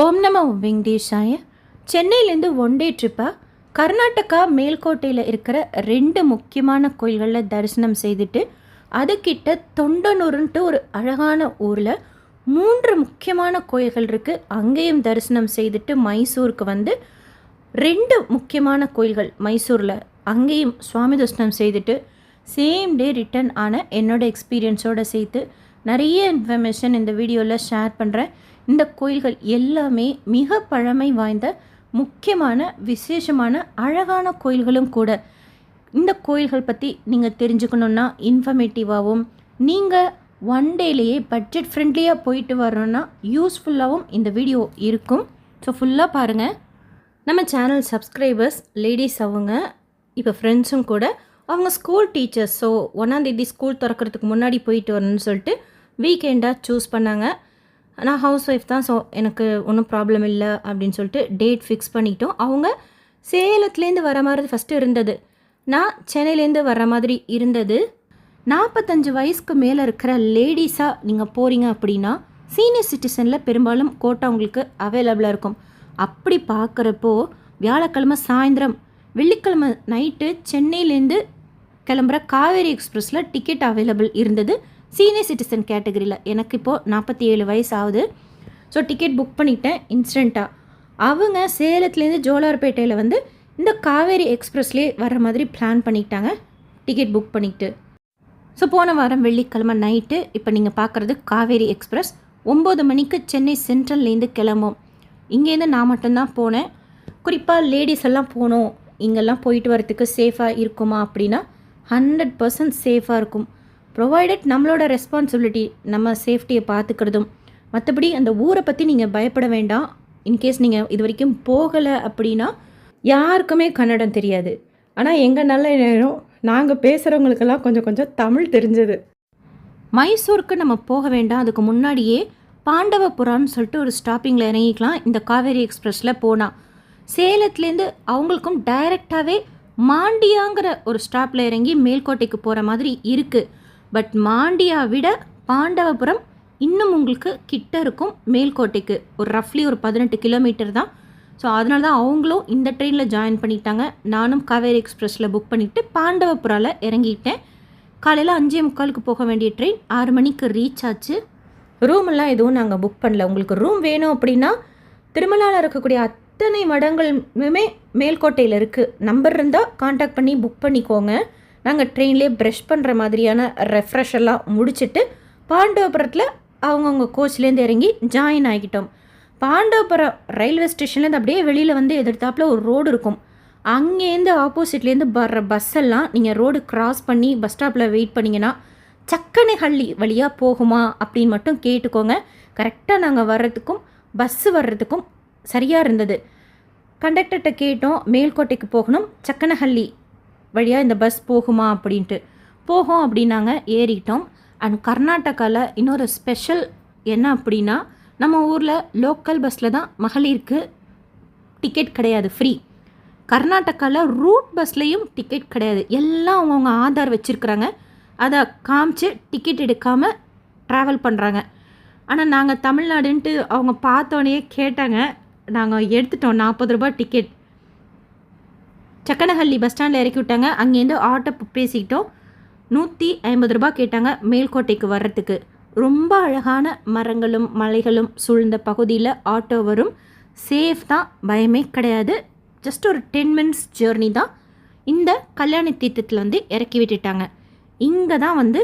ஓம் நமோ வெங்கடேஷாய. சென்னையிலேருந்து one day ட்ரிப்பாக Karnataka மேல்கோட்டையில் இருக்கிற 2 முக்கியமான கோயில்களில் தரிசனம் செய்துட்டு, அதுக்கிட்ட தொண்டனூருன்ட்டு ஒரு அழகான ஊரில் 3 முக்கியமான கோயில்கள் இருக்குது. அங்கேயும் தரிசனம் செய்துட்டு மைசூருக்கு வந்து 2 முக்கியமான கோயில்கள் மைசூரில் அங்கேயும் சுவாமி தரிசனம் செய்துட்டு சேம் டே ரிட்டர்ன் ஆன என்னோடய எக்ஸ்பீரியன்ஸோடு சேர்த்து நிறைய இன்ஃபர்மேஷன் இந்த வீடியோவில் ஷேர் பண்ணுறேன். இந்த கோயில்கள் எல்லாமே மிக பழமை வாய்ந்த முக்கியமான விசேஷமான அழகான கோயில்களும் கூட. இந்த கோயில்கள் பற்றி நீங்கள் தெரிஞ்சுக்கணுன்னா இன்ஃபர்மேட்டிவாகவும், நீங்கள் ஒன் டேலேயே பட்ஜெட் ஃப்ரெண்ட்லியாக போயிட்டு வரணுன்னா யூஸ்ஃபுல்லாகவும் இந்த வீடியோ இருக்கும். ஸோ ஃபுல்லாக பாருங்கள். நம்ம சேனல் சப்ஸ்கிரைபர்ஸ் லேடிஸ் அவங்க இப்போ ஃப்ரெண்ட்ஸும் கூட அவங்க ஸ்கூல் டீச்சர்ஸ். ஸோ 1ஆம் தேதி ஸ்கூல் திறக்கிறதுக்கு முன்னாடி போயிட்டு வரணும்னு சொல்லிட்டு வீக்கெண்டாக சூஸ் பண்ணாங்க. நான் ஹவுஸ் ஒய்ஃப் தான், ஸோ எனக்கு ஒன்றும் ப்ராப்ளம் இல்லை அப்படின்னு சொல்லிட்டு டேட் ஃபிக்ஸ் பண்ணிட்டோம். அவங்க சேலத்துலேருந்து வர மாதிரி ஃபஸ்ட்டு இருந்தது, நான் சென்னையிலேருந்து வர மாதிரி இருந்தது. 45 வயசுக்கு மேலே இருக்கிற லேடிஸாக நீங்கள் போகிறீங்க அப்படின்னா சீனியர் சிட்டிசனில் பெரும்பாலும் கோட்டா உங்களுக்கு அவைலபிளாக இருக்கும். அப்படி பார்க்குறப்போ வியாழக்கிழமை சாயந்தரம், வெள்ளிக்கிழமை நைட்டு சென்னையிலேருந்து கிளம்புற காவேரி எக்ஸ்பிரஸில் டிக்கெட் அவைலபிள் இருந்தது சீனியர் சிட்டிசன் கேட்டகரியில். எனக்கு இப்போது 47 வயசு ஆகுது. ஸோ டிக்கெட் புக் பண்ணிட்டேன் இன்ஸ்டண்ட்டாக. அவங்க சேலத்துலேருந்து ஜோலார்பேட்டையில் வந்து இந்த காவேரி எக்ஸ்பிரஸ்லேயே வர மாதிரி பிளான் பண்ணிட்டாங்க டிக்கெட் புக் பண்ணிக்கிட்டு. ஸோ போன வாரம் வெள்ளிக்கிழமை நைட்டு இப்போ நீங்கள் பார்க்குறது காவேரி எக்ஸ்பிரஸ் 9 மணிக்கு சென்னை சென்ட்ரல்லேருந்து கிளம்பும். இங்கேருந்து நான் மட்டும்தான் போனேன். குறிப்பாக லேடிஸ் எல்லாம் போகணும், இங்கெல்லாம் போயிட்டு வரத்துக்கு சேஃபாக இருக்குமா அப்படின்னா 100% சேஃபாக இருக்கும். ப்ரொவைடட் நம்மளோட ரெஸ்பான்சிபிலிட்டி, நம்ம சேஃப்டியை பார்த்துக்கிறதும். மற்றபடி அந்த ஊரை பற்றி நீங்கள் பயப்பட வேண்டாம். இன்கேஸ் நீங்கள் இது வரைக்கும் போகலை அப்படின்னா யாருக்குமே கன்னடம் தெரியாது. ஆனால் எங்கள் நல்ல நேரம் நாங்கள் பேசுகிறவங்களுக்கெல்லாம் கொஞ்சம் கொஞ்சம் தமிழ் தெரிஞ்சது. மைசூருக்கு நம்ம போக வேண்டாம், அதுக்கு முன்னாடியே பாண்டவபுரான்னு சொல்லிட்டு ஒரு ஸ்டாப்பிங்கில் இறங்கிக்கலாம். இந்த காவேரி எக்ஸ்பிரஸில் போனால் சேலத்துலேருந்து அவங்களுக்கும் டைரெக்டாகவே மாண்டியாங்கிற ஒரு ஸ்டாப்பில் இறங்கி மேல்கோட்டைக்கு போகிற மாதிரி இருக்குது. பட் மாண்டியா விட பாண்டவபுரம் இன்னும் உங்களுக்கு கிட்ட இருக்கும் மேல்கோட்டைக்கு. ஒரு ரஃப்லி ஒரு 18 கிலோமீட்டர் தான். ஸோ அதனால தான் அவங்களும் இந்த ட்ரெயினில் ஜாயின் பண்ணிட்டாங்க. நானும் காவேரி எக்ஸ்பிரஸில் புக் பண்ணிவிட்டு பாண்டவபுராவில் இறங்கிட்டேன். காலையில் 5:45 போக வேண்டிய ட்ரெயின் 6 மணிக்கு ரீச் ஆச்சு. ரூமெல்லாம் எதுவும் நாங்கள் புக் பண்ணல. உங்களுக்கு ரூம் வேணும் அப்படின்னா திருமலாவில் இருக்கக்கூடிய அத்தனை மடங்களுமே மேல்கோட்டையில் இருக்குது. நம்பர் இருந்தால் காண்டாக்ட் பண்ணி புக் பண்ணிக்கோங்க. நாங்கள் ட்ரெயின்லேயே ப்ரஷ் பண்ணுற மாதிரியான ரெஃப்ரெஷெல்லாம் முடிச்சுட்டு பாண்டவபுரத்தில் அவங்கவுங்க கோச்லேருந்து இறங்கி ஜாயின் ஆகிட்டோம். பாண்டவபுரம் ரயில்வே ஸ்டேஷன்லேருந்து அப்படியே வெளியில் வந்து எதிர்த்தாப்பில் ஒரு ரோடு இருக்கும். அங்கேருந்து ஆப்போசிட்லேருந்து வர்ற பஸ்ஸெல்லாம் நீங்கள் ரோடு க்ராஸ் பண்ணி பஸ் ஸ்டாப்பில் வெயிட் பண்ணிங்கன்னா சக்கனஹள்ளி வழியாக போகுமா அப்படின்னு மட்டும் கேட்டுக்கோங்க. கரெக்டாக நாங்கள் வர்றதுக்கும் பஸ்ஸு வர்றதுக்கும் சரியாக இருந்தது. கண்டக்டர்கிட்ட கேட்டோம், மேல்கோட்டைக்கு போகணும், சக்கனஹள்ளி வழியாக இந்த பஸ் போகுமா அப்படின்ட்டு. போகும் அப்படின்னாங்க. ஏறிட்டோம். அண்ட் கர்நாடகாவில் இன்னொரு ஸ்பெஷல் என்ன அப்படின்னா, நம்ம ஊரில் லோக்கல் பஸ்ஸில் தான் மகளிருக்கு டிக்கெட் கிடையாது, ஃப்ரீ. கர்நாடகாவில் ரூட் பஸ்லேயும் டிக்கெட் கிடையாது. எல்லாம் அவங்கவுங்க ஆதார் வச்சுருக்குறாங்க, அதை காமிச்சு டிக்கெட் எடுக்காமல் ட்ராவல் பண்ணுறாங்க. ஆனால் நாங்கள் தமிழ்நாடுன்ட்டு அவங்க பார்த்தோன்னே கேட்டாங்க. நாங்கள் எடுத்துட்டோம் 40 ரூபா டிக்கெட். சக்கனஹள்ளி பஸ் ஸ்டாண்டில் இறக்கி விட்டாங்க. அங்கேருந்து ஆட்டோ பேசிக்கிட்டோம். 150 ரூபா கேட்டாங்க மேல்கோட்டைக்கு வர்றதுக்கு. ரொம்ப அழகான மரங்களும் மலைகளும் சூழ்ந்த பகுதியில் ஆட்டோ வரும். சேஃப் தான், பயமே கிடையாது. ஜஸ்ட் ஒரு 10 மினிட்ஸ் ஜேர்னி தான். இந்த கல்யாணி தீர்த்தத்தில் வந்து இறக்கி விட்டுட்டாங்க. இங்கே தான் வந்து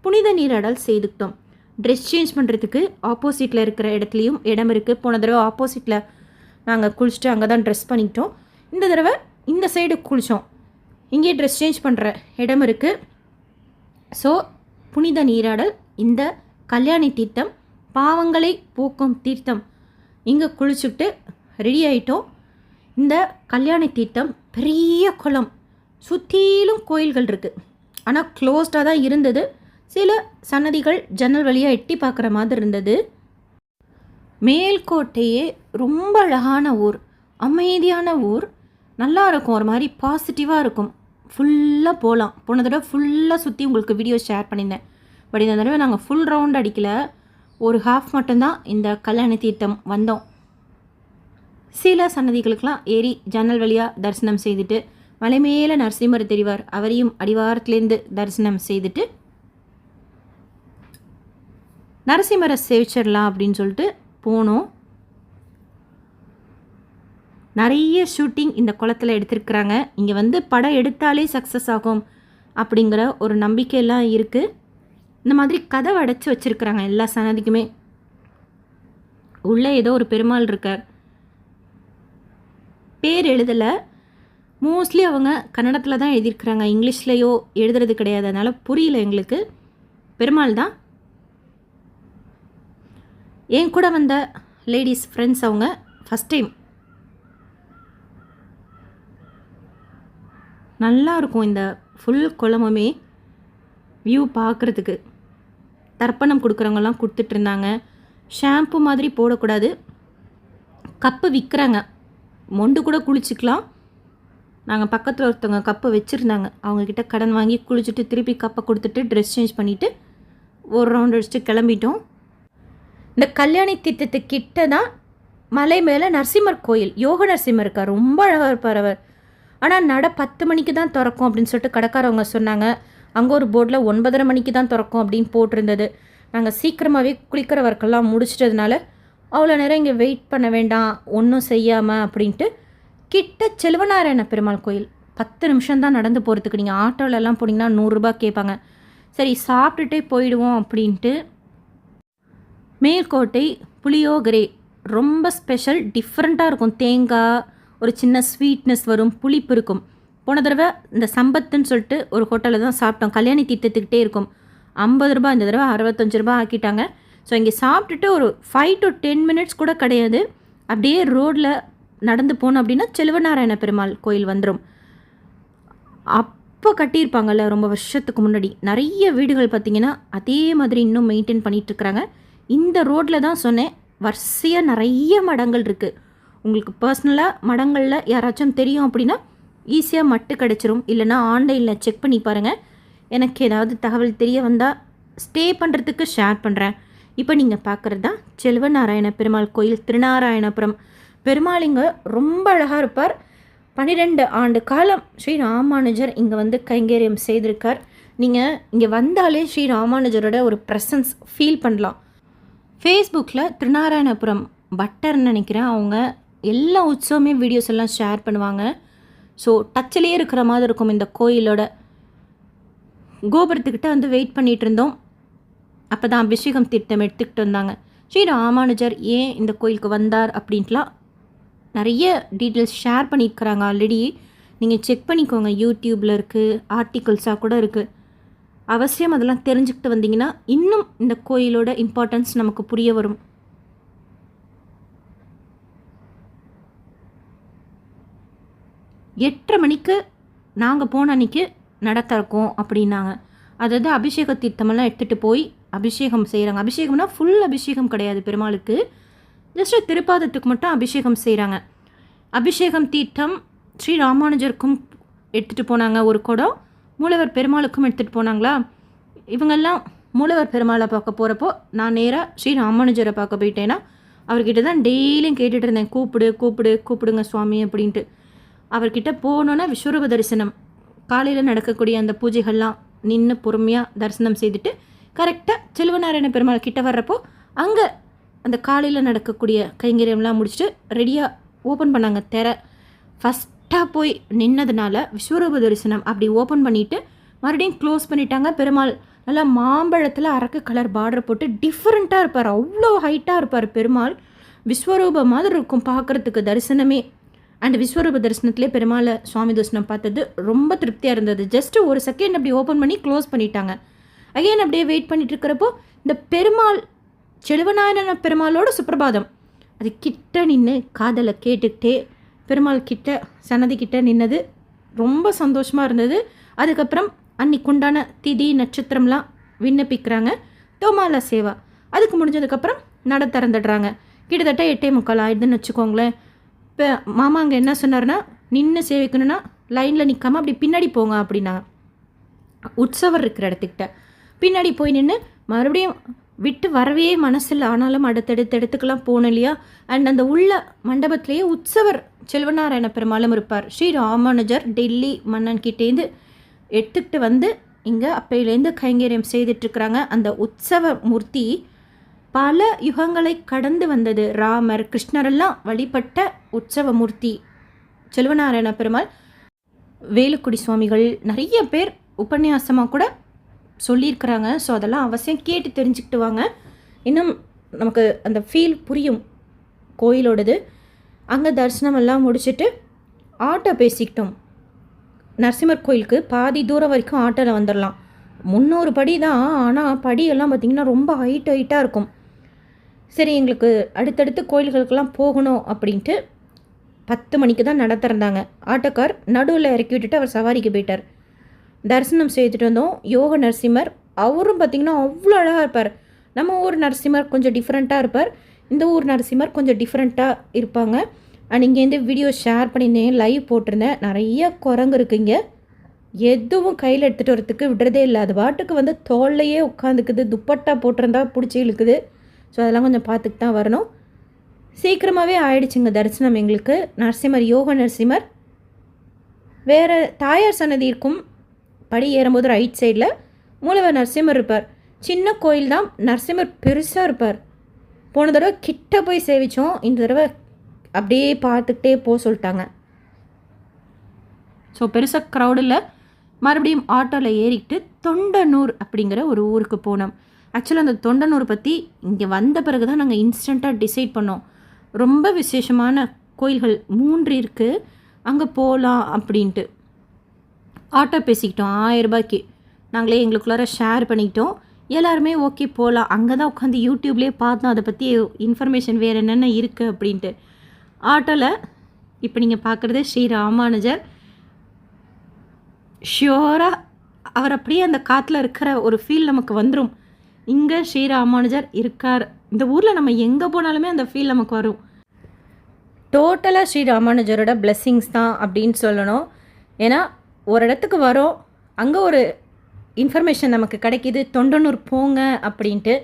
புனித நீராடல் செய்துக்கிட்டோம். ட்ரெஸ் சேஞ்ச் பண்ணுறதுக்கு ஆப்போசிட்டில் இருக்கிற இடத்துலையும் இடம் இருக்குது. போன தடவை ஆப்போசிட்டில் நாங்கள் குளிச்சுட்டு அங்கே தான் ட்ரெஸ் பண்ணிக்கிட்டோம். இந்த தடவை இந்த சைடு குளித்தோம். இங்கே ட்ரெஸ் சேஞ்ச் பண்ணுற இடம் இருக்குது. ஸோ புனித நீராடல், இந்த கல்யாணி தீர்த்தம் பாவங்களை போக்கும் தீர்த்தம். இங்கே குளிச்சுட்டு ரெடி ஆகிட்டோம். இந்த கல்யாணி தீர்த்தம் பெரிய குளம், சுற்றிலும் கோயில்கள் இருக்குது. ஆனால் க்ளோஸ்டாக தான் இருந்தது. சில சன்னதிகள் ஜன்னல் வழியாக எட்டி பார்க்குற மாதிரி இருந்தது. மேல்கோட்டையே ரொம்ப அழகான ஊர், அமைதியான ஊர், நல்லா இருக்கும். ஒரு மாதிரி பாசிட்டிவாக இருக்கும். ஃபுல்லாக போகலாம். போன தடவை ஃபுல்லாக சுற்றி உங்களுக்கு வீடியோ ஷேர் பண்ணியிருந்தேன். பட் இந்த தடவை நாங்கள் ஃபுல் ரவுண்ட் அடிக்கலை, ஒரு ஹாஃப் மட்டும்தான் இந்த கல்யாண தீர்த்தம் வந்தோம். சில சன்னதிகளுக்கெல்லாம் ஏறி ஜன்னல் வழியாக தரிசனம் செய்துட்டு மலை மேலே நரசிம்மர் தெரிவார், அவரையும் அடிவாரத்துலேருந்து தரிசனம் செய்துட்டு நரசிம்மரை சேவிச்சிடலாம் அப்படின்னு சொல்லிட்டு போனோம். நிறைய ஷூட்டிங் இந்த குளத்தில் எடுத்திருக்கிறாங்க. இங்கே வந்து படம் எடுத்தாலே சக்ஸஸ் ஆகும் அப்படிங்கிற ஒரு நம்பிக்கையெல்லாம் இருக்குது. இந்த மாதிரி கதவை அடைச்சி வச்சுருக்குறாங்க எல்லா சன்னதிக்குமே. உள்ளே ஏதோ ஒரு பெருமாள் இருக்கார், பேர் எழுதலை. மோஸ்ட்லி அவங்க கன்னடத்தில் தான் எழுதியிருக்கிறாங்க, இங்கிலீஷ்லேயோ எழுதுறது கிடையாது, அதனால் புரியல எங்களுக்கு. பெருமாள் தான். என் கூட வந்த லேடிஸ் ஃப்ரெண்ட்ஸ் அவங்க ஃபஸ்ட் டைம். நல்லா இருக்கும் இந்த ஃபுல் குளமுமே வியூ பார்க்குறதுக்கு. தர்ப்பணம் கொடுக்குறவங்கலாம் கொடுத்துட்ருந்தாங்க. ஷாம்பு மாதிரி போடக்கூடாது, கப்பு விற்கிறாங்க, மொண்டு கூட குளிச்சுக்கலாம். நாங்கள் பக்கத்தில் ஒருத்தவங்க கப்பை வச்சுருந்தாங்க, அவங்கக்கிட்ட கடன் வாங்கி குளிச்சுட்டு திருப்பி கப்பை கொடுத்துட்டு ட்ரெஸ் சேஞ்ச் பண்ணிவிட்டு ஒரு ரவுண்ட் அடிச்சுட்டு கிளம்பிட்டோம். இந்த கல்யாணி தீர்த்தத்துக்கிட்ட தான் மலை மேலே நரசிம்மர் கோயில், யோக நரசிம்மர் இருக்கார், ரொம்ப அழகாக இருப்பார் அவர். ஆனால் நட 10 மணிக்கு தான் திறக்கும் அப்படின்னு சொல்லிட்டு கடைக்காரவங்க சொன்னாங்க. அங்கே ஒரு போர்டில் 9:30 மணிக்கு தான் திறக்கும் அப்படின்னு போட்டிருந்தது. நாங்கள் சீக்கிரமாகவே குளிக்கிற ஒர்க்கெல்லாம் முடிச்சிட்டதுனால அவ்வளோ நேரம் இங்கே வெயிட் பண்ண வேண்டாம் ஒன்றும் செய்யாமல் அப்படின்ட்டு கிட்ட செல்வநாராயண பெருமாள் கோயில் 10 நிமிஷம் தான் நடந்து போகிறதுக்கு. நீங்கள் ஆட்டோலெல்லாம் போனீங்கன்னா 100 ரூபா கேட்பாங்க. சரி சாப்பிட்டுட்டே போயிடுவோம் அப்படின்ட்டு மேல்கோட்டை புளியோகரை ரொம்ப ஸ்பெஷல், டிஃப்ரெண்ட்டாக இருக்கும். தேங்காய், ஒரு சின்ன ஸ்வீட்னஸ் வரும், புளிப்பு இருக்கும். போன தடவை இந்த சம்பத்துன்னு சொல்லிட்டு ஒரு ஹோட்டலில் தான் சாப்பிட்டோம், கல்யாணி தீர்த்தத்துக்கிட்டே இருக்கும். 50 ரூபா, இந்த தடவை 65 ரூபா ஆக்கிட்டாங்க. ஸோ இங்கே சாப்பிட்டுட்டு ஒரு 5 to 10 மினிட்ஸ் கூட கிடையாது, அப்படியே ரோடில் நடந்து போனோம் அப்படின்னா செல்வநாராயண பெருமாள் கோயில் வந்துடும். அப்போ கட்டியிருப்பாங்கல்ல ரொம்ப வருஷத்துக்கு முன்னாடி, நிறைய வீடுகள் பார்த்திங்கன்னா அதே மாதிரி இன்னும் மெயின்டைன் பண்ணிகிட்ருக்குறாங்க. இந்த ரோட்டில் தான் சொன்னேன் வரிசையாக நிறைய மடங்கள் இருக்குது. உங்களுக்கு பர்சனலாக மடங்களில் யாராச்சும் தெரியும் அப்படின்னா ஈஸியாக மட்டு கிடச்சிரும், இல்லைனா ஆன்லைனில் செக் பண்ணி பாருங்கள். எனக்கு ஏதாவது தகவல் தெரிய வந்தால் ஸ்டே பண்ணுறதுக்கு ஷேர் பண்ணுறேன். இப்போ நீங்கள் பார்க்குறது தான் செல்வநாராயண பெருமாள் கோயில், திருநாராயணபுரம். பெருமாளிங்க ரொம்ப அழகாக இருப்பார். 12 ஆண்டு காலம் ஸ்ரீ ராமானுஜர் இங்கே வந்து கைங்கரியம் செய்திருக்கார். நீங்கள் இங்கே வந்தாலே ஸ்ரீ ராமானுஜரோட ஒரு ப்ரெசன்ஸ் ஃபீல் பண்ணலாம். ஃபேஸ்புக்கில் திருநாராயணபுரம் பட்டர்னு நினைக்கிறேன், அவங்க எல்லா உற்சவமே வீடியோஸ் எல்லாம் ஷேர் பண்ணுவாங்க. ஸோ டச்சிலே இருக்கிற மாதிரி இருக்கும். இந்த கோயிலோட கோபுரத்துக்கிட்ட வந்து வெயிட் பண்ணிகிட்டு இருந்தோம். அப்போ தான் அபிஷேகம் தீர்த்தம் எடுத்துக்கிட்டு வந்தாங்க. ஸ்ரீ ராமானுஜர் ஏன் இந்த கோயிலுக்கு வந்தார் அப்படின்ட்டுலாம் நிறைய டீட்டெயில்ஸ் ஷேர் பண்ணியிருக்கிறாங்க ஆல்ரெடி. நீங்கள் செக் பண்ணிக்கோங்க, யூடியூப்பில் இருக்குது, ஆர்டிகல்ஸாக கூட இருக்குது. அவசியம் அதெல்லாம் தெரிஞ்சுக்கிட்டு வந்தீங்கன்னா இன்னும் இந்த கோயிலோட இம்பார்ட்டன்ஸ் நமக்கு புரிய வரும். எட்டரை மணிக்கு நாங்கள் போன அன்றைக்கி நட திறக்கும் அப்படின்னாங்க. அதாவது அபிஷேக தீர்த்தமெல்லாம் எடுத்துகிட்டு போய் அபிஷேகம் செய்கிறாங்க. அபிஷேகம்னா ஃபுல் அபிஷேகம் கிடையாது, பெருமாளுக்கு ஜஸ்ட் திருப்பாதத்துக்கு மட்டும் அபிஷேகம் செய்கிறாங்க. அபிஷேகம் தீர்த்தம் ஸ்ரீ ராமானுஜருக்கும் எடுத்துகிட்டு போனாங்க ஒரு குடம், மூலவர் பெருமாளுக்கும் எடுத்துகிட்டு போனாங்களா. இவங்கெல்லாம் மூலவர் பெருமாளை பார்க்க போகிறப்போ நான் நேராக ஸ்ரீ ராமானுஜரை பார்க்க போயிட்டேன்னா அவர்கிட்ட தான் டெய்லியும் கேட்டுட்டு இருந்தேன், கூப்பிடுங்க சுவாமி அப்படின்ட்டு. அவர்கிட்ட போனோன்னா விஸ்வரூப தரிசனம், காலையில் நடக்கக்கூடிய அந்த பூஜைகள்லாம் நின்று பொறுமையாக தரிசனம் செய்துட்டு கரெக்டாக செல்வநாராயண பெருமாள் கிட்ட வர்றப்போ அங்கே அந்த காலையில் நடக்கக்கூடிய கைங்கரியம்லாம் முடிச்சுட்டு ரெடியாக ஓப்பன் பண்ணாங்க திரை. ஃபஸ்ட்டாக போய் நின்னதுனால விஸ்வரூப தரிசனம் அப்படி ஓப்பன் பண்ணிவிட்டு மறுபடியும் க்ளோஸ் பண்ணிட்டாங்க. பெருமாள் நல்லா மாம்பழத்தில் அரக்கு கலர் பார்டர் போட்டு டிஃப்ரெண்ட்டாக இருப்பார், அவ்வளோ ஹைட்டாக இருப்பார் பெருமாள். விஸ்வரூப மாதிரி இருக்கும் பார்க்குறதுக்கு தரிசனமே. அண்ட் விஸ்வரூப தரிசனத்திலே பெருமாளை சுவாமி தரிசனம் பார்த்தது ரொம்ப திருப்தியாக இருந்தது. ஜஸ்ட்டு ஒரு செகண்ட் அப்படி ஓப்பன் பண்ணி க்ளோஸ் பண்ணிட்டாங்க. அகைன் அப்படியே வெயிட் பண்ணிட்டு இருக்கிறப்போ இந்த பெருமாள் செல்வநாராயண பெருமாளோட சுப்பிரபாதம் அது கிட்ட நின்று காதலை கேட்டுக்கிட்டே பெருமாள் கிட்ட சன்னதி கிட்ட நின்னது ரொம்ப சந்தோஷமாக இருந்தது. அதுக்கப்புறம் அன்னைக்குண்டான திதி நட்சத்திரம்லாம் விண்ணப்பிக்கிறாங்க. தோமால சேவா அதுக்கு முடிஞ்சதுக்கப்புறம் நட திறந்துடுறாங்க. கிட்டத்தட்ட 8:45 ஆயிடுதுன்னு வச்சுக்கோங்களேன். இப்போ மாமா அங்கே என்ன சொன்னார்னா, நின்று சேவிக்கணுன்னா லைனில் நிற்காமல் அப்படி பின்னாடி போங்க அப்படின்னாங்க. உற்சவர் இருக்கிற இடத்துக்கிட்ட பின்னாடி போய் நின்று மறுபடியும் விட்டு வரவே மனசில். ஆனாலும் அடுத்தடுத்த இடத்துக்கெல்லாம் போகணும் இல்லையா? அண்ட் அந்த உள்ள மண்டபத்திலேயே உற்சவர் செல்வநாராயண பெருமாளும் இருப்பார். ஸ்ரீ ராமானுஜர் டெல்லி மன்னன்கிட்டேருந்து எடுத்துக்கிட்டு வந்து இங்கே அப்பையிலேருந்து கைங்கரியம் செய்துட்ருக்குறாங்க. அந்த உற்சவ மூர்த்தி பல யுகங்களை கடந்து வந்தது. ராமர் கிருஷ்ணரெல்லாம் வழிபட்ட உற்சவ மூர்த்தி செல்வநாராயண பெருமாள். வேலுக்குடி சுவாமிகள் நிறைய பேர் உபன்யாசமாக கூட சொல்லியிருக்கிறாங்க. ஸோ அதெல்லாம் அவசியம் கேட்டு தெரிஞ்சுக்கிட்டு வாங்க. இன்னும் நமக்கு அந்த ஃபீல் புரியும் கோயிலோடது. அங்கே தரிசனம் எல்லாம் முடிச்சுட்டு ஆட்டோ பேசிக்கிட்டோம். நரசிம்மர் கோயிலுக்கு பாதி தூரம் வரைக்கும் ஆட்டோவில் வந்துடலாம். 300 படி தான். ஆனால் படியெல்லாம் பார்த்திங்கன்னா ரொம்ப ஹைட்டாக இருக்கும். சரி, எங்களுக்கு அடுத்தடுத்து கோயில்களுக்கெல்லாம் போகணும் அப்படின்ட்டு 10 மணிக்கு தான் நட திறந்தாங்க. ஆட்டோக்கார் நடுவில் இறக்கி விட்டுட்டு அவர் சவாரிக்கு போயிட்டார். தரிசனம் செய்துட்டு வந்தோம். யோக நரசிம்மர் அவரும் பார்த்திங்கன்னா அவ்வளோ அழகாக இருப்பார். நம்ம ஊர் நரசிம்மர் கொஞ்சம் டிஃப்ரெண்ட்டாக இருப்பார். இந்த ஊர் நரசிம்மர் கொஞ்சம் டிஃப்ரெண்ட்டாக இருப்பாங்க. அண்ட் இங்கேருந்து வீடியோ ஷேர் பண்ணியிருந்தேன், லைவ் போட்டிருந்தேன். நிறைய குரங்கு இருக்குங்க. எதுவும் கையில் எடுத்துகிட்டு வரத்துக்கு விடுறதே இல்லை. அது பாட்டுக்கு வந்து தோல்லையே உட்காந்துக்குது. துப்பட்டா போட்டிருந்தா பிடிச்சி இழுக்குது. ஸோ அதெல்லாம் கொஞ்சம் பார்த்துட்டு தான் வரணும். சீக்கிரமாகவே ஆயிடுச்சுங்க தரிசனம் எங்களுக்கு. நரசிம்மர், யோக நரசிம்மர். வேறு தாயார் சன்னதி இருக்கும். படி ஏறும்போது ரைட் சைடில் மூலவர் நரசிம்மர் இருப்பார். சின்ன கோயில் தான், நரசிம்மர் பெருசாக இருப்பார். போன தடவை கிட்ட போய் சேவித்தோம். இந்த தடவை அப்படியே பார்த்துக்கிட்டே போக சொல்லிட்டாங்க. ஸோ பெருசாக க்ரௌடில் மறுபடியும் ஆட்டோவில் ஏறிக்கிட்டு தொண்டனூர் அப்படிங்கிற ஒரு ஊருக்கு போனோம். ஆக்சுவலாக அந்த தொண்டனூர் பற்றி இங்கே வந்த பிறகு தான் நாங்கள் இன்ஸ்டண்ட்டாக டிசைட் பண்ணோம். ரொம்ப விசேஷமான கோயில்கள் 3 இருக்குது, அங்கே போகலாம் அப்படின்ட்டு. ஆட்டோ பேசிக்கிட்டோம் 1000 ரூபாய்க்கு. நாங்களே எங்களுக்குள்ளார ஷேர் பண்ணிக்கிட்டோம். எல்லாருமே ஓகே போகலாம். அங்கே தான் உட்காந்து யூடியூப்லேயே பார்த்தோம் அதை பற்றி இன்ஃபர்மேஷன் வேறு என்னென்ன இருக்குது அப்படின்ட்டு. ஆட்டோவில் இப்போ நீங்கள் பார்க்குறது ஸ்ரீ ராமானுஜர். ஷியோராக அவர் அப்படியே அந்த காற்றுல இருக்கிற ஒரு ஃபீல் நமக்கு வந்துடும். இங்கே ஸ்ரீ ராமானுஜர் இருக்கார். இந்த ஊரில் நம்ம எங்கே போனாலுமே அந்த ஃபீல் நமக்கு வரும். டோட்டலாக ஸ்ரீ ராமானுஜரோட பிளெஸ்ஸிங்ஸ் தான் அப்படின்னு சொல்லணும். ஏன்னா ஒரு இடத்துக்கு வரோம், அங்கே ஒரு இன்ஃபர்மேஷன் நமக்கு கிடைக்கிது, தொண்டனூர் போங்க அப்படின்ட்டு.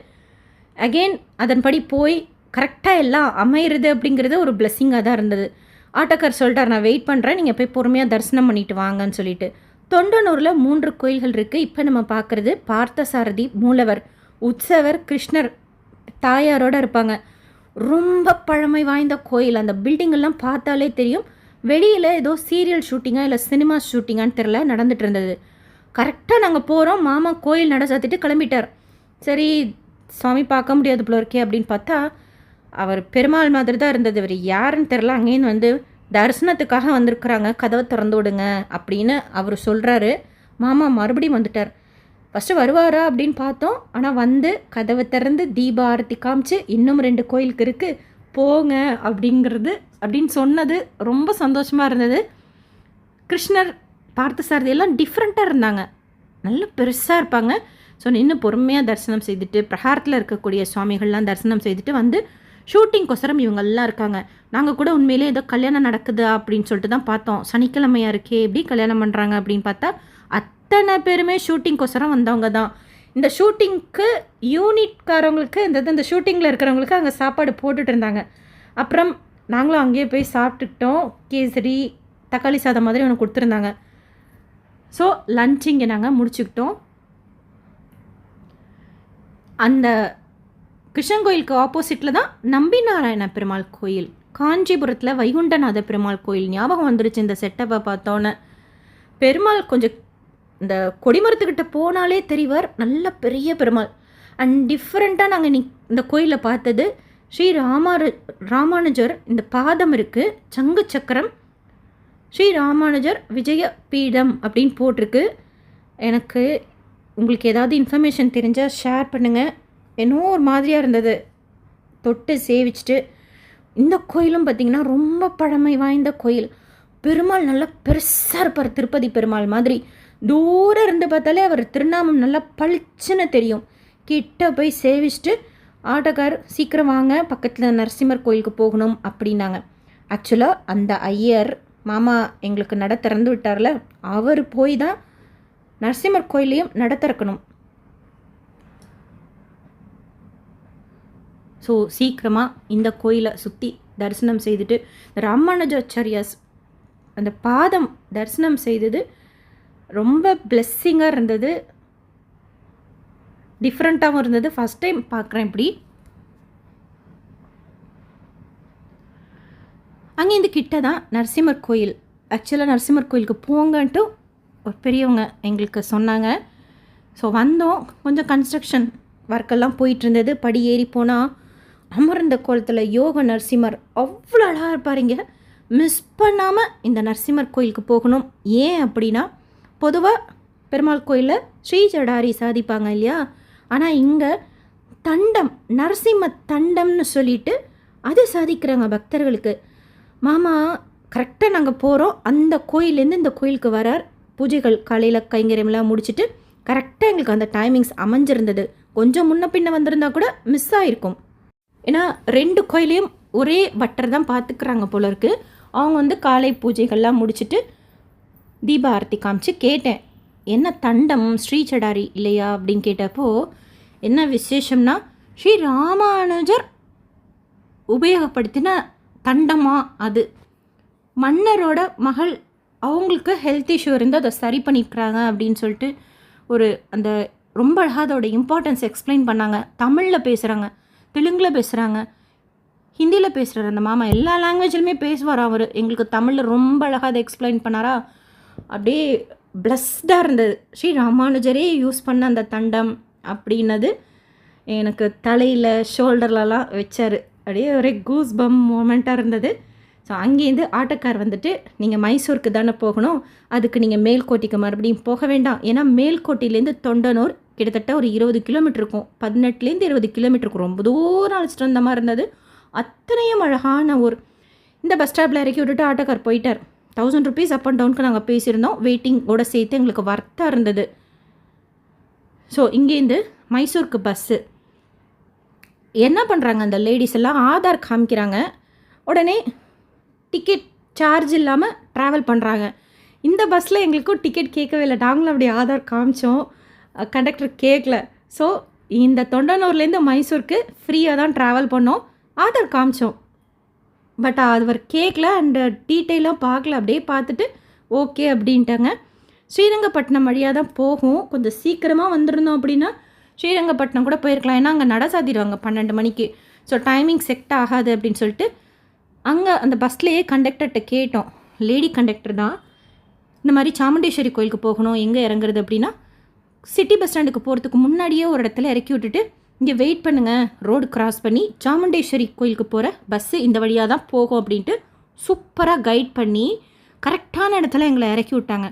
அகெயின் அதன்படி போய் கரெக்டாக எல்லாம் அமையிறது அப்படிங்கிறது ஒரு பிளெஸ்ஸிங்காக தான் இருந்தது. ஆட்டோக்கார் சொல்லிட்டார், நான் வெயிட் பண்ணுறேன், நீங்கள் போய் பொறுமையாக தரிசனம் பண்ணிட்டு வாங்கன்னு சொல்லிட்டு. தொண்டனூரில் 3 கோயில்கள் இருக்குது. இப்போ நம்ம பார்க்குறது பார்த்தசாரதி மூலவர், உற்சவர் கிருஷ்ணர் தாயாரோடு இருப்பாங்க. ரொம்ப பழமை வாய்ந்த கோயில். அந்த பில்டிங்கெல்லாம் பார்த்தாலே தெரியும். வெளியில் ஏதோ சீரியல் ஷூட்டிங்காக இல்லை சினிமா ஷூட்டிங்கான்னு தெரில நடந்துகிட்டு இருந்தது. கரெக்டாக நாங்கள் போகிறோம், மாமா கோயில் நட சாத்திட்டு கிளம்பிட்டார். சரி, சுவாமி பார்க்க முடியாது போல இருக்கே அப்படின்னு பார்த்தா அவர் பெருமாள் மாதிரி தான் இருந்தது. இவர் யாருன்னு தெரில. அங்கேருந்து வந்து தரிசனத்துக்காக வந்திருக்கிறாங்க, கதவை திறந்து விடுங்க அப்படின்னு அவர் சொல்கிறாரு. மாமா மறுபடியும் வந்துட்டார். ஃபஸ்ட்டு வருவாரா அப்படின்னு பார்த்தோம். ஆனால் வந்து கதவை திறந்து தீப ஆரத்தி காமிச்சு இன்னும் 2 கோயிலுக்கு இருக்குது போங்க அப்படின்னு சொன்னது ரொம்ப சந்தோஷமாக இருந்தது. கிருஷ்ணர் பார்த்தசாரதி எல்லாம் டிஃப்ரெண்ட்டாக இருந்தாங்க, நல்ல பெருசாக இருப்பாங்க. ஸோ இன்னும் பொறுமையாக தரிசனம் செய்துட்டு பிரகாரத்தில் இருக்கக்கூடிய சுவாமிகள்லாம் தரிசனம் செய்துட்டு வந்து ஷூட்டிங்கொசரம் இவங்கெல்லாம் இருக்காங்க. நாங்கள் கூட உண்மையிலே ஏதோ கல்யாணம் நடக்குதா அப்படின்னு சொல்லிட்டு தான் பார்த்தோம். சனிக்கிழமையாக இருக்கே எப்படி கல்யாணம் பண்ணுறாங்க அப்படின்னு பார்த்தா அத்தனை பேருமே ஷூட்டிங்கொசரம் வந்தவங்க தான். இந்த ஷூட்டிங்க்கு யூனிட்காரவங்களுக்கு இந்த ஷூட்டிங்கில் இருக்கிறவங்களுக்கு அங்கே சாப்பாடு போட்டுட்டு இருந்தாங்க. அப்புறம் நாங்களும் அங்கேயே போய் சாப்பிட்டுக்கிட்டோம். கேசரி, தக்காளி சாதம் மாதிரி ஒன்று கொடுத்துருந்தாங்க. ஸோ லன்ச் இங்கே நாங்கள் முடிச்சுக்கிட்டோம். அந்த கிருஷ்ணன் கோயிலுக்கு ஆப்போசிட்டில் தான் நம்பி நாராயண பெருமாள் கோயில். காஞ்சிபுரத்தில் வைகுண்டநாத பெருமாள் கோயில் ஞாபகம் வந்துருச்சு இந்த செட்டப்பை பார்த்தோன்னே. பெருமாள் கொஞ்சம் இந்த கொடிமரத்துக்கிட்ட போனாலே தெரிவார், நல்ல பெரிய பெருமாள். அண்ட் டிஃப்ரெண்ட்டாக நாங்கள் இந்த கோயிலில் பார்த்தது ஸ்ரீ ராமானுஜர் இந்த பாதம் இருக்குது, சங்கு சக்கரம், ஸ்ரீ ராமானுஜர் விஜய பீடம் அப்படின்னு போட்டிருக்கு. எனக்கு உங்களுக்கு ஏதாவது இன்ஃபர்மேஷன் தெரிஞ்சால் ஷேர் பண்ணுங்கள். என்னோ ஒரு மாதிரியாக இருந்தது தொட்டு சேவிச்சுட்டு. இந்த கோயிலும் பார்த்திங்கன்னா ரொம்ப பழமை வாய்ந்த கோயில். பெருமாள் நல்லா பெருசாக இருப்பார், திருப்பதி பெருமாள் மாதிரி. தூரம் இருந்து பார்த்தாலே அவர் திருநாமம் நல்லா பளிச்சுன்னு தெரியும். கிட்ட போய் சேவிச்சுட்டு ஆட்டோக்கார் சீக்கிரம் வாங்க, பக்கத்தில் நரசிம்மர் கோயிலுக்கு போகணும் அப்படின்னாங்க. ஆக்சுவலாக அந்த ஐயர் மாமா எங்களுக்கு நட திறந்து விட்டார்ல, அவர் போய் தான் நரசிம்மர் கோயிலையும் நட திறக்கணும். ஸோ சீக்கிரமாக இந்த கோயிலை சுற்றி தரிசனம் செய்துட்டு ராமானுஜாச்சாரியாஸ் அந்த பாதம் தரிசனம் செய்தது ரொம்ப பிளெஸ்ஸிங்காக இருந்தது, டிஃப்ரெண்ட்டாகவும் இருந்தது. ஃபஸ்ட் டைம் பார்க்குறேன் இப்படி. அங்கேருந்து கிட்ட தான் நரசிம்மர் கோயில். ஆக்சுவலாக நரசிம்மர் கோயிலுக்கு போங்கன்ட்டு ஒரு பெரியவங்க எங்களுக்கு சொன்னாங்க. ஸோ வந்தோம். கொஞ்சம் கன்ஸ்ட்ரக்ஷன் ஒர்க்கெல்லாம் போயிட்டு இருந்தது. படி ஏறி போனால் அமர்ந்த கோலத்தில் யோக நரசிம்மர் அவ்வளோ அழகாக இருப்பாருங்க. மிஸ் பண்ணாமல் இந்த நரசிம்மர் கோயிலுக்கு போகணும். ஏன் அப்படின்னா, பொதுவாக பெருமாள் கோயிலில் ஸ்ரீ ஜடாரி சாதிப்பாங்க இல்லையா, ஆனால் இங்கே தண்டம், நரசிம்ம தண்டம்னு சொல்லிட்டு அது சாதிக்கிறாங்க பக்தர்களுக்கு. மாமா கரெக்டாக நாங்கள் போகிறோம், அந்த கோயிலேருந்து இந்த கோயிலுக்கு வரார். பூஜைகள் காலையில் கைங்கரியம்லாம் முடிச்சுட்டு கரெக்டாக எங்களுக்கு அந்த டைமிங்ஸ் அமைஞ்சிருந்தது. கொஞ்சம் முன்ன பின்ன வந்திருந்தா கூட மிஸ் ஆகிருக்கும். ஏன்னா 2 கோயிலையும் ஒரே பட்டர் தான் பார்த்துக்கிறாங்க போல இருக்குது. அவங்க வந்து காலை பூஜைகள்லாம் முடிச்சுட்டு தீப ஆரத்தி காமிச்சு கேட்டேன், என்ன தண்டம் ஸ்ரீ சடாரி இல்லையா அப்படின்னு கேட்டப்போ, என்ன விசேஷம்னா ஸ்ரீ ராமானுஜர் உபயோகப்படுத்தின தண்டமா அது. மன்னரோட மகள், அவங்களுக்கு ஹெல்த் இஷ்யூ இருந்து அதை சரி பண்ணிக்கிறாங்க அப்படின்னு சொல்லிட்டு ஒரு அந்த ரொம்ப அழகாக அதோட இம்பார்ட்டன்ஸ் எக்ஸ்பிளைன் பண்ணாங்க. தமிழில் பேசுகிறாங்க, தெலுங்கில் பேசுகிறாங்க, ஹிந்தியில் பேசுகிறார் அந்த மாமா. எல்லா லாங்குவேஜ்லையுமே பேசுவார் அவர். எங்களுக்கு தமிழில் ரொம்ப அழகாக அதை எக்ஸ்பிளைன் பண்ணாரா, அப்படியே பிளஸ்டாக இருந்தது. ஸ்ரீ ராமானுஜரே யூஸ் பண்ண அந்த தண்டம் அப்படின்னது எனக்கு தலையில் ஷோல்டர்லலாம் வச்சார். அப்படியே ஒரே கூஸ் பம் மூமெண்ட்டாக இருந்தது. ஸோ அங்கேருந்து ஆட்டோக்கார் வந்துட்டு, நீங்கள் மைசூருக்கு தானே போகணும், அதுக்கு நீங்கள் மேல்கோட்டைக்கு மறுபடியும் போக வேண்டாம். ஏன்னா மேல்கோட்டையிலேருந்து தொண்டனூர் கிட்டத்தட்ட ஒரு 20 கிலோமீட்டர் இருக்கும், 18லேருந்து 20 கிலோமீட்டர் இருக்கும். ரொம்ப தூரம் அழைச்சிட்டு வந்த மாதிரி இருந்தது. அத்தனையும் அழகான ஊர். இந்த பஸ் ஸ்டாப்பில் இறக்கி விட்டுட்டு ஆட்டோக்கார் போயிட்டார். 1000 rupees அப் அண்ட் டவுனுக்கு நாங்கள் பேசியிருந்தோம். வெயிட்டிங்கோட சேர்த்து எங்களுக்கு வர்த்தாக இருந்தது. ஸோ இங்கேருந்து மைசூருக்கு பஸ்ஸு என்ன பண்ணுறாங்க, அந்த லேடிஸ் எல்லாம் ஆதார் காமிக்கிறாங்க, உடனே டிக்கெட் சார்ஜ் இல்லாமல் ட்ராவல் பண்ணுறாங்க. இந்த பஸ்ஸில் எங்களுக்கும் டிக்கெட் கேட்கவே இல்லை. நாங்களும் அப்படி ஆதார் காமிச்சோம், கண்டக்டர் கேட்கல. ஸோ இந்த தொண்டனூர்லேருந்து மைசூருக்கு ஃப்ரீயாக தான் ட்ராவல் பண்ணோம், ஆதார் காமிச்சோம். பட் அவர் கேட்கல அண்டு டீட்டெயிலாக பார்க்கல. அப்படியே பார்த்துட்டு ஓகே அப்படின்ட்டாங்க. ஸ்ரீரங்கப்பட்டினம் வழியாக தான் போகும். கொஞ்சம் சீக்கிரமாக வந்திருந்தோம் அப்படின்னா ஸ்ரீரங்கப்பட்டினம் கூட போயிருக்கலாம். ஏன்னா அங்கே நட சாத்திடுவாங்க 12 மணிக்கு. ஸோ டைமிங் செட் ஆகாது அப்படின்னு சொல்லிட்டு அங்கே அந்த பஸ்லேயே கண்டக்டர்கிட்ட கேட்டோம். லேடி கண்டக்டர் தான். இந்த மாதிரி சாமுண்டேஸ்வரி கோயிலுக்கு போகணும், எங்கே இறங்குறது அப்படின்னா, சிட்டி பஸ் ஸ்டாண்டுக்கு போகிறதுக்கு முன்னாடியே ஒரு இடத்துல இறக்கி விட்டுட்டு, இங்கே வெயிட் பண்ணுங்கள், ரோடு கிராஸ் பண்ணி சாமுண்டேஸ்வரி கோயிலுக்கு போகிற பஸ்ஸு இந்த வழியாக தான் போகும் அப்படின்ட்டு சூப்பராக கைட் பண்ணி கரெக்டான இடத்துல எங்களை இறக்கி விட்டாங்க.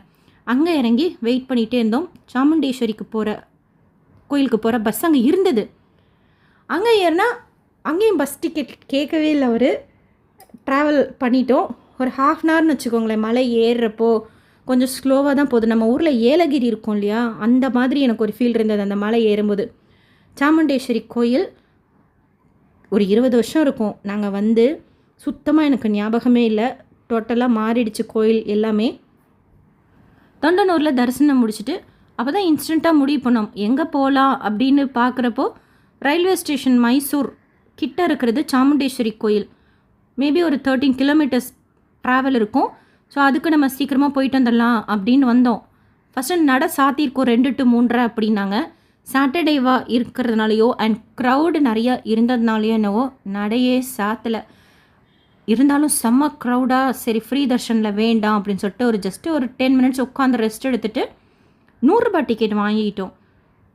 அங்கே இறங்கி வெயிட் பண்ணிகிட்டே இருந்தோம். சாமுண்டேஸ்வரிக்கு போகிற கோயிலுக்கு போகிற பஸ் அங்கே இருந்தது. அங்கே ஏறினா அங்கேயும் பஸ் டிக்கெட் கேட்கவே இல்லை. அவர் ட்ராவல் பண்ணிட்டோம். ஒரு 1/2 hourன்னு வச்சுக்கோங்களேன். மலை ஏறுறப்போ கொஞ்சம் ஸ்லோவாக தான் போகுது. நம்ம ஊரில் ஏலகிரி இருக்கும் இல்லையா, அந்த மாதிரி எனக்கு ஒரு ஃபீல் இருந்தது அந்த மலை ஏறும்போது. சாமுண்டேஸ்வரி கோயில் ஒரு 20 வருஷம் இருக்கும் நாங்கள் வந்து. சுத்தமாக எனக்கு ஞாபகமே இல்லை. டோட்டலாக மாறிடுச்சு கோயில் எல்லாமே. தொண்டனூரில் தரிசனம் முடிச்சுட்டு அப்போ தான் இன்ஸ்டண்ட்டாக முடிவு பண்ணோம் எங்கே போகலாம் அப்படின்னு பார்க்குறப்போ, ரயில்வே ஸ்டேஷன் மைசூர் கிட்ட இருக்கிறது சாமுண்டேஸ்வரி கோயில். மேபி ஒரு 13 கிலோமீட்டர்ஸ் ட்ராவல் இருக்கும். ஸோ அதுக்கு நம்ம சீக்கிரமாக போயிட்டு வந்துடலாம் அப்படின்னு வந்தோம். ஃபஸ்ட்டு நட சாத்தியிருக்கோம் 2 to 3 அப்படின்னாங்க. சாட்டர்டேவா இருக்கிறதுனாலையோ அண்ட் க்ரௌடு நிறையா இருந்ததுனாலையோ என்னவோ நடையே சாத்தலை. இருந்தாலும் செம்ம க்ரௌடாக, சரி ஃப்ரீ தர்ஷனில் வேண்டாம் அப்படின்னு சொல்லிட்டு ஜஸ்ட்டு ஒரு 10 minutes உட்காந்து ரெஸ்ட் எடுத்துகிட்டு 100 ரூபாய் டிக்கெட் வாங்கிக்கிட்டோம்.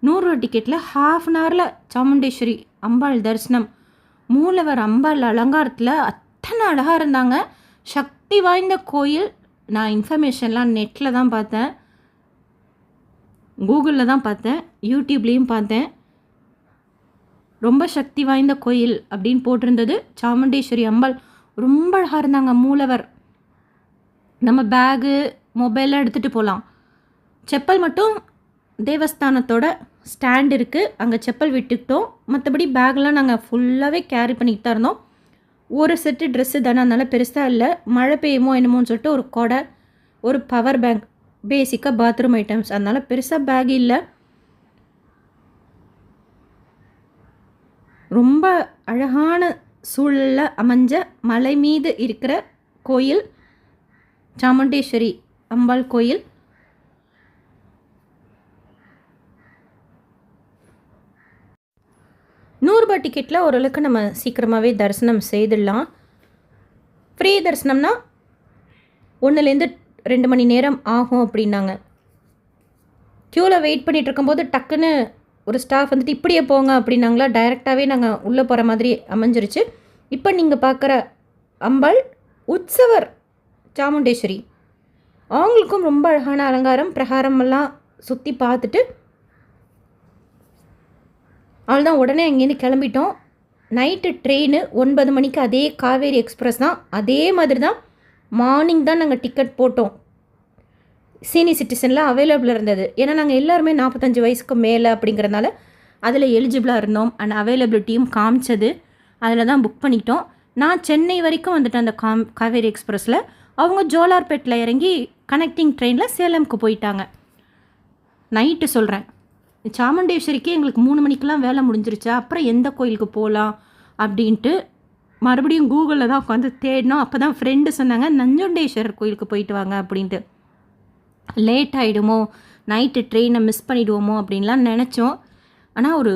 100 ரூபா டிக்கெட்டில் 1/2 hourல சாமுண்டேஸ்வரி அம்பாள் தரிசனம். மூலவர் அம்பாள் அலங்காரத்தில் அத்தனை அழகாக இருந்தாங்க. சக்தி வாய்ந்த கோயில். நான் இன்ஃபர்மேஷன்லாம் நெட்டில் தான் பார்த்தேன், கூகுளில் தான் பார்த்தேன், யூடியூப்லேயும் பார்த்தேன். ரொம்ப சக்தி வாய்ந்த கோயில் அப்படின்னு போட்டிருந்தது. சாமுண்டேஸ்வரி அம்பாள் ரொம்ப அழகாக இருந்தாங்க. மூலவர் நம்ம பேகு மொபைலாம் எடுத்துகிட்டு போகலாம். செப்பல் மட்டும் தேவஸ்தானத்தோட ஸ்டாண்ட் இருக்குது, அங்கே செப்பல் விட்டுக்கிட்டோம். மற்றபடி பேக்லாம் நாங்கள் ஃபுல்லாகவே கேரி பண்ணிக்கிட்டு தான் இருந்தோம். ஒரு செட்டு ட்ரெஸ்ஸு தானே, அதனால் பெருசாக இல்லை. மழை பெய்யுமோ என்னமோன்னு சொல்லிட்டு ஒரு கொடை, ஒரு பவர் பேங்க், பேசிக்காக பாத்ரூம் ஐட்டம்ஸ், அதனால் பெருசாக பேக் இல்லை. ரொம்ப அழகான சூழலில் அமைஞ்ச மலை மீது இருக்கிற கோயில் சாமுண்டேஸ்வரி அம்பாள் கோயில். ₹100 டிக்கெட்டில் ஓரளவுக்கு நம்ம சீக்கிரமாகவே தரிசனம் செய்துடலாம். ஃப்ரீ தரிசனம்னா 1லேருந்து 2 மணி நேரம் ஆகும் அப்படின்னாங்க. க்யூவில் வெயிட் பண்ணிகிட்டு இருக்கும்போது டக்குன்னு ஒரு ஸ்டாஃப் வந்துட்டு இப்படியே போங்க அப்படின்னாங்களா, டைரெக்டாகவே நாங்கள் உள்ளே போகிற மாதிரி அமைஞ்சிருச்சு. இப்போ நீங்கள் பார்க்குற அம்பாள் உற்சவர் சாமுண்டேஸ்வரி. அவங்களுக்கும் ரொம்ப அழகான அலங்காரம், பிரகாரமெல்லாம் சுற்றி பார்த்துட்டு அவ்வளோதான். உடனே அங்கேருந்து கிளம்பிட்டோம். நைட்டு ட்ரெயின் 9 மணிக்கு அதே காவேரி எக்ஸ்பிரஸ் தான். அதே மாதிரி தான் மார்னிங் தான் நாங்கள் டிக்கெட் போட்டோம். சீனியர் சிட்டிசனில் அவைலபிள் இருந்தது. ஏன்னா நாங்கள் எல்லாருமே 45 வயசுக்கு மேலே அப்படிங்கிறதுனால அதில் எலிஜிபிளாக இருந்தோம். அண்ட் அவைலபிலிட்டியும் காமிச்சது. அதில் தான் புக் பண்ணிட்டோம். நான் சென்னை வரைக்கும் வந்துட்டேன் அந்த காவேரி எக்ஸ்பிரஸில். அவங்க ஜோலார்பேட்டில் இறங்கி கனெக்டிங் ட்ரெயினில் சேலம்க்கு போயிட்டாங்க. நைட்டு சொல்கிறேன், சாமுண்டேஸ்வரிக்கே எங்களுக்கு 3 மணிக்கெலாம் வேலை முடிஞ்சிருச்சா, அப்புறம் எந்த கோயிலுக்கு போகலாம் அப்படின்ட்டு மறுபடியும் கூகுளில் தான் உட்காந்து தேடினோம். அப்போ தான் ஃப்ரெண்டு சொன்னாங்க நஞ்சுண்டேஸ்வரர் கோயிலுக்கு போயிட்டு வாங்க அப்படின்ட்டு. லேட் ஆகிடுமோ, நைட்டு ட்ரெயினை மிஸ் பண்ணிவிடுவோமோ அப்படின்லாம் நினச்சோம். ஆனால் ஒரு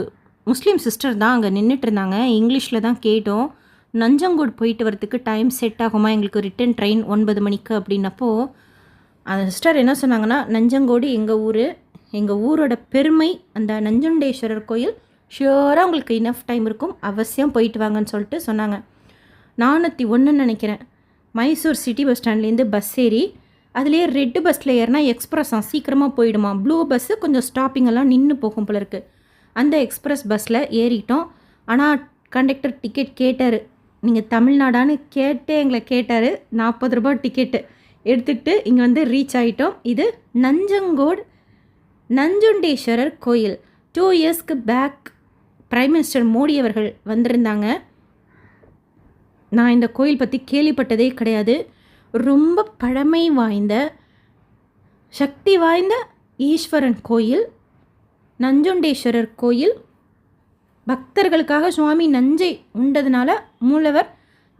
முஸ்லீம் சிஸ்டர் தான் அங்கே நின்றுட்டு இருந்தாங்க. இங்கிலீஷில் தான் கேட்டோம். நஞ்சங்கூடு போயிட்டு வரத்துக்கு டைம் செட் ஆகுமா, எங்களுக்கு ரிட்டன் ட்ரெயின் 9 மணிக்கு அப்படின்னப்போ அந்த சிஸ்டர் என்ன சொன்னாங்கன்னா, நஞ்சங்கோடு எங்கள் ஊரோட பெருமை, அந்த நஞ்சுண்டேஸ்வரர் கோயில் ஷியோராக உங்களுக்கு இனஃப் டைம் இருக்கும், அவசியம் போயிட்டு வாங்கன்னு சொல்லிட்டு சொன்னாங்க. 401 நினைக்கிறேன். மைசூர் சிட்டி பஸ் ஸ்டாண்ட்லேருந்து பஸ் ஏறி அதுலேயே ரெட்டு பஸ்ஸில் ஏறினா எக்ஸ்ப்ரெஸ்ஸாக சீக்கிரமாக போயிடுமா. ப்ளூ பஸ்ஸு கொஞ்சம் ஸ்டாப்பிங்கெல்லாம் நின்று போகும் போல இருக்குது. அந்த எக்ஸ்ப்ரெஸ் பஸ்ஸில் ஏறிட்டோம். ஆனால் கண்டக்டர் டிக்கெட் கேட்டார். நீங்கள் தமிழ்நாடான்னு எங்களை கேட்டார். ₹40 டிக்கெட்டு எடுத்துக்கிட்டு இங்கே வந்து ரீச் ஆகிட்டோம். இது நஞ்சங்கோடு நஞ்சுண்டேஸ்வரர் கோயில். 2 இயர்ஸ்க்கு பேக் பிரைம் மினிஸ்டர் மோடி அவர்கள் வந்திருந்தாங்க. நான் இந்த கோயில் பற்றி கேள்விப்பட்டதே கிடையாது. ரொம்ப பழமை வாய்ந்த சக்தி வாய்ந்த ஈஸ்வரன் கோயில், நஞ்சுண்டேஸ்வரர் கோயில். பக்தர்களுக்காக சுவாமி நஞ்சை உண்டதுனால மூலவர்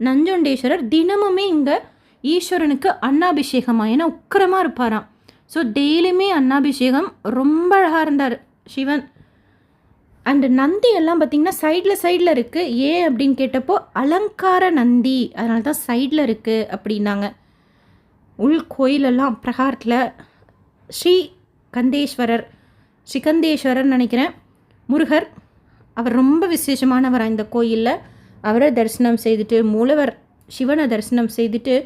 நஞ்சுண்டேஸ்வரர் தினமுமே இங்கே ஈஸ்வரனுக்கு அன்னாபிஷேகமாக, ஏன்னா உக்கிரமாக இருப்பாராம். ஸோ டெய்லியுமே அன்னாபிஷேகம். ரொம்ப அழகாக இருந்தார் சிவன். அண்டு நந்தி எல்லாம் பார்த்திங்கன்னா சைடில் இருக்குது. ஏன் அப்படின்னு கேட்டப்போ அலங்கார நந்தி, அதனால தான் சைடில் இருக்குது அப்படின்னாங்க. உள் கோயிலெல்லாம் பிரகாரத்தில் ஸ்ரீகந்தேஸ்வரர் நினைக்கிறேன், முருகர். அவர் ரொம்ப விசேஷமானவர் இந்த கோயிலில். அவரை தரிசனம் செய்துட்டு மூலவர் சிவனை தரிசனம் செய்துட்டு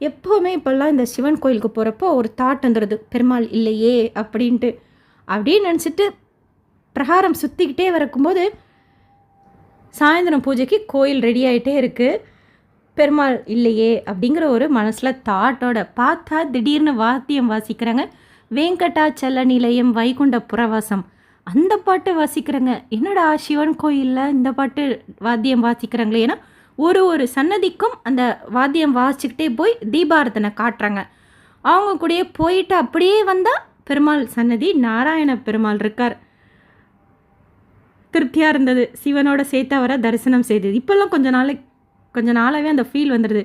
எப்போவுமே இப்போல்லாம் இந்த சிவன் கோயிலுக்கு போகிறப்போ ஒரு தாட் வந்துடுது, பெருமாள் இல்லையே அப்படின்ட்டு. அப்படியே நினச்சிட்டு பிரகாரம் சுற்றிக்கிட்டே வரக்கும்போது சாயந்தரம் பூஜைக்கு கோயில் ரெடி ஆகிட்டே இருக்குது, பெருமாள் இல்லையே அப்படிங்கிற ஒரு மனசில் தாட்டோட பார்த்தா திடீர்னு வாத்தியம் வாசிக்கிறாங்க. வெங்கடாச்சல நிலையம் வைகுண்ட புறவாசம் அந்த பாட்டு வாசிக்கிறாங்க. என்னடா சிவன் கோயிலில் இந்த பாட்டு வாத்தியம் வாசிக்கிறாங்களே. ஏன்னா ஒரு சன்னதிக்கும் அந்த வாத்தியம் வாசிச்சுக்கிட்டே போய் தீபாரதனை காட்டுறாங்க. அவங்க கூடயே போயிட்டு அப்படியே வந்தால் பெருமாள் சன்னதி, நாராயண பெருமாள் இருக்கார். திருப்தியாக இருந்தது. சிவனோட சேர்த்து அவரை தரிசனம் செய்தது. இப்போல்லாம் கொஞ்ச நாளாகவே அந்த ஃபீல் வந்துடுது.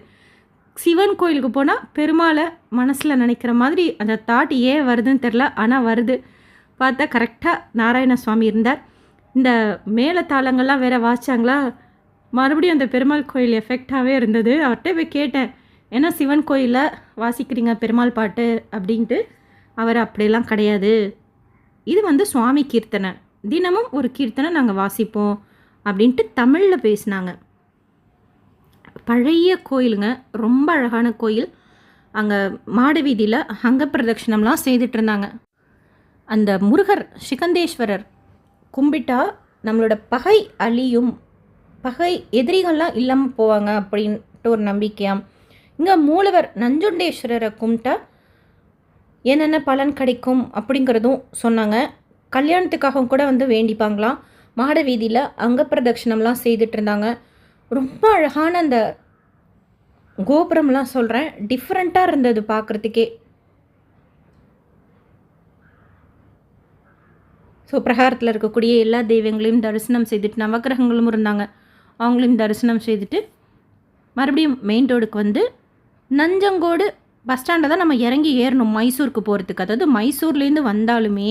சிவன் கோயிலுக்கு போனால் பெருமாளை மனசில் நினைக்கிற மாதிரி அந்த தாட் ஏன் வருதுன்னு தெரில, ஆனால் வருது. பார்த்தா கரெக்டாக நாராயண சுவாமி இருந்தார். இந்த மேலே தாளங்கள்லாம் வேறு வாசிச்சாங்களா, மறுபடியும் அந்த பெருமாள் கோயில் எஃபெக்டாகவே இருந்தது. அவர்கிட்ட போய் கேட்டேன், ஏன்னா சிவன் கோயிலில் வாசிக்கிறீங்க பெருமாள் பாட்டு அப்படின்ட்டு. அவர் அப்படியெல்லாம் கிடையாது, இது வந்து சுவாமி கீர்த்தனை, தினமும் ஒரு கீர்த்தனை நாங்கள் வாசிப்போம் அப்படின்ட்டு தமிழில் பேசினாங்க. பழைய கோயிலுங்க, ரொம்ப அழகான கோயில். அங்கே மாட வீதியில் அங்க பிரதட்சணம்லாம் செய்துட்டு இருந்தாங்க. அந்த முருகர் ஸ்ரீகந்தேஸ்வரர் கும்பிட்டா நம்மளோட பகை அழியும், பகை எதிரிகள்லாம் இல்லாமல் போவாங்க அப்படின்ட்டு ஒரு நம்பிக்கையாம். இங்கே மூலவர் நஞ்சுண்டேஸ்வரரை கும்பிட்டா என்னென்ன பலன் கிடைக்கும் அப்படிங்கிறதும் சொன்னாங்க. கல்யாணத்துக்காக கூட வந்து வேண்டிப்பாங்களாம். மாட வீதியில் அங்க பிரதட்சணம்லாம் செய்துட்டு இருந்தாங்க. ரொம்ப அழகான அந்த கோபுரம்லாம் சொல்கிறேன், டிஃப்ரெண்ட்டாக இருந்தது பார்க்குறதுக்கே. ஸோ பிரகாரத்தில் இருக்கக்கூடிய எல்லா தெய்வங்களையும் தரிசனம் செய்துட்டு, நவக்கிரகங்களும் இருந்தாங்க, அவங்களையும் தரிசனம் செய்துட்டு மறுபடியும் மெயின் ரோடுக்கு வந்து நஞ்சங்கோடு பஸ் ஸ்டாண்டில் தான் நம்ம இறங்கி ஏறணும் மைசூருக்கு போகிறதுக்கு. அதாவது மைசூர்லேருந்து வந்தாலுமே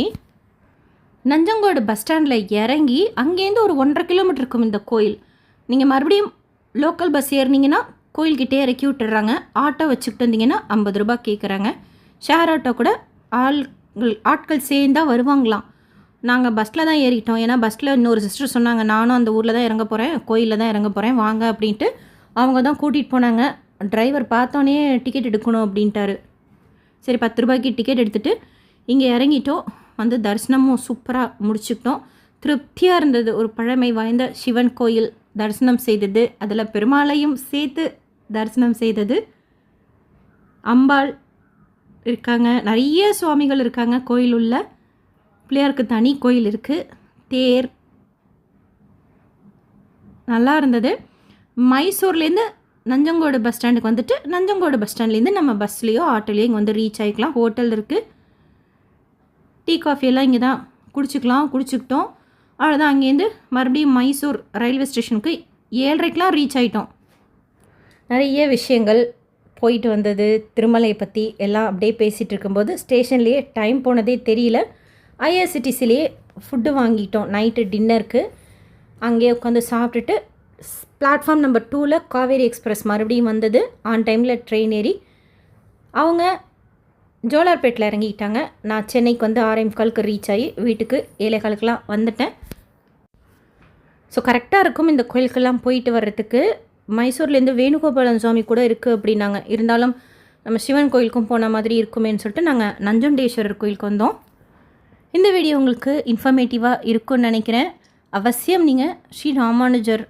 நஞ்சங்கோடு பஸ் ஸ்டாண்டில் இறங்கி அங்கேருந்து ஒரு 1.5 கிலோமீட்டர் இருக்கும் இந்த கோயில். நீங்கள் மறுபடியும் லோக்கல் பஸ் ஏறினீங்கன்னா கோயில்கிட்டே இறக்கி விட்டுடுறாங்க. ஆட்டோ வச்சுக்கிட்டு வந்தீங்கன்னா 50 ரூபா கேட்குறாங்க. ஷேர் ஆட்டோ கூட ஆட்கள் சேர்ந்தா வருவாங்களாம். நாங்கள் பஸ்ஸில் தான் ஏறிட்டோம். ஏன்னா பஸ்ஸில் இன்னொரு சிஸ்டர் சொன்னாங்க, நானும் அந்த ஊரில் தான் இறங்க போகிறேன், கோயிலில் தான் இறங்க போகிறேன், வாங்க அப்படின்ட்டு அவங்க தான் கூட்டிகிட்டு போனாங்க. டிரைவர் பார்த்தோன்னே டிக்கெட் எடுக்கணும் அப்படின்ட்டாரு. சரி 10 ரூபாய்க்கு டிக்கெட் எடுத்துகிட்டு இங்கே இறங்கிட்டோம். வந்து தரிசனமும் சூப்பராக முடிச்சுக்கிட்டோம். திருப்தியாக இருந்தது. ஒரு பழமை வாய்ந்த சிவன் கோயில் தரிசனம் செய்தது, அதில் பெருமாளையும் சேர்த்து தரிசனம் செய்தது. அம்பாள் இருக்காங்க, நிறைய சுவாமிகள் இருக்காங்க கோயில் உள்ள. பிள்ளையாருக்கு தனி கோயில் இருக்குது, தேர் நல்லா இருந்தது. மைசூர்லேருந்து நஞ்சங்கோடு பஸ் ஸ்டாண்டுக்கு வந்துட்டு நஞ்சங்கோடு பஸ் ஸ்டாண்ட்லேருந்து நம்ம பஸ்லேயோ ஆட்டோலையோ இங்கே வந்து ரீச் ஆகிக்கலாம். ஹோட்டல் இருக்குது, டீ காஃபியெல்லாம் இங்கே தான் குடிச்சிக்கிட்டோம். அவ்வளோதான். அங்கேருந்து மறுபடியும் மைசூர் ரயில்வே ஸ்டேஷனுக்கு 7:30க்கெலாம் ரீச் ஆகிட்டோம். நிறைய விஷயங்கள் போயிட்டு வந்தது, திருமலை பற்றி எல்லாம் அப்படியே பேசிகிட்டு இருக்கும்போது ஸ்டேஷன்லேயே டைம் போனதே தெரியல. ஐஆர்சிடிசிலேயே ஃபுட்டு வாங்கிட்டோம் நைட்டு டின்னருக்கு. அங்கேயே உட்காந்து சாப்பிட்டுட்டு பிளாட்ஃபார்ம் நம்பர் 2ல் காவேரி எக்ஸ்பிரஸ் மறுபடியும் வந்தது. ஆன் டைமில் ட்ரெயின் ஏறி அவங்க ஜோலார்பேட்டில் இறங்கிக்கிட்டாங்க. நான் சென்னைக்கு வந்து 6:45க்கு ரீச் ஆகி வீட்டுக்கு 7:15க்கெலாம் வந்துட்டேன். ஸோ கரெக்டாக இருக்கும் இந்த கோயிலுக்கெல்லாம் போயிட்டு வர்றதுக்கு. மைசூர்லேருந்து வேணுகோபாலன் சுவாமி கூட இருக்குது அப்படின்னாங்க. இருந்தாலும் நம்ம சிவன் கோயிலுக்கும் போன மாதிரி இருக்குமேன்னு சொல்லிட்டு நாங்கள் நஞ்சுண்டேஸ்வரர் கோயிலுக்கு வந்தோம். இந்த வீடியோ உங்களுக்கு இன்ஃபர்மேட்டிவாக இருக்கும்னு நினைக்கிறேன். அவசியம் நீங்கள் ஸ்ரீ ராமானுஜர்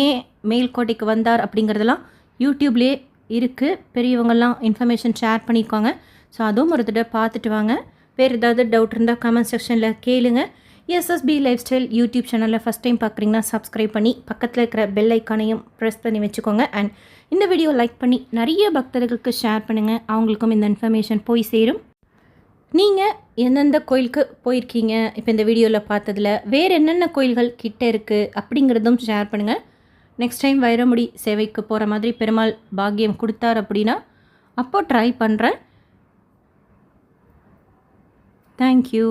ஏன் மேல்கோட்டைக்கு வந்தார் அப்படிங்கிறதெல்லாம் யூடியூப்லேயே இருக்குது. பெரியவங்கள்லாம் இன்ஃபர்மேஷன் ஷேர் பண்ணியிருக்காங்க. ஸோ அதுவும் ஒரு தடவை பார்த்துட்டு வாங்க. வேறு ஏதாவது டவுட் இருந்தால் கமெண்ட் செக்ஷனில் கேளுங்க. எஸ்எஸ்பி லைஃப் ஸ்டைல் யூடியூப் சேனலில் ஃபஸ்ட் டைம் பார்க்குறீங்கன்னா சப்ஸ்கிரைப் பண்ணி பக்கத்தில் இருக்கிற பெல் ஐக்கானையும் ப்ரெஸ் பண்ணி வச்சுக்கோங்க. அண்ட் இந்த வீடியோ லைக் பண்ணி நிறைய பக்தர்களுக்கு ஷேர் பண்ணுங்கள். அவங்களுக்கும் இந்த இன்ஃபர்மேஷன் போய் சேரும். நீங்கள் எந்தெந்த கோயிலுக்கு போயிருக்கீங்க இப்போ இந்த வீடியோவில் பார்த்ததில், வேறு என்னென்ன கோயில்கள் கிட்டே இருக்குது அப்படிங்கிறதும் ஷேர் பண்ணுங்கள். நெக்ஸ்ட் டைம் வைரமுடி சேவைக்கு போகிற மாதிரி பெருமாள் பாக்கியம் கொடுத்தார் அப்படின்னா அப்போது ட்ரை பண்ணுறேன். தேங்க்யூ.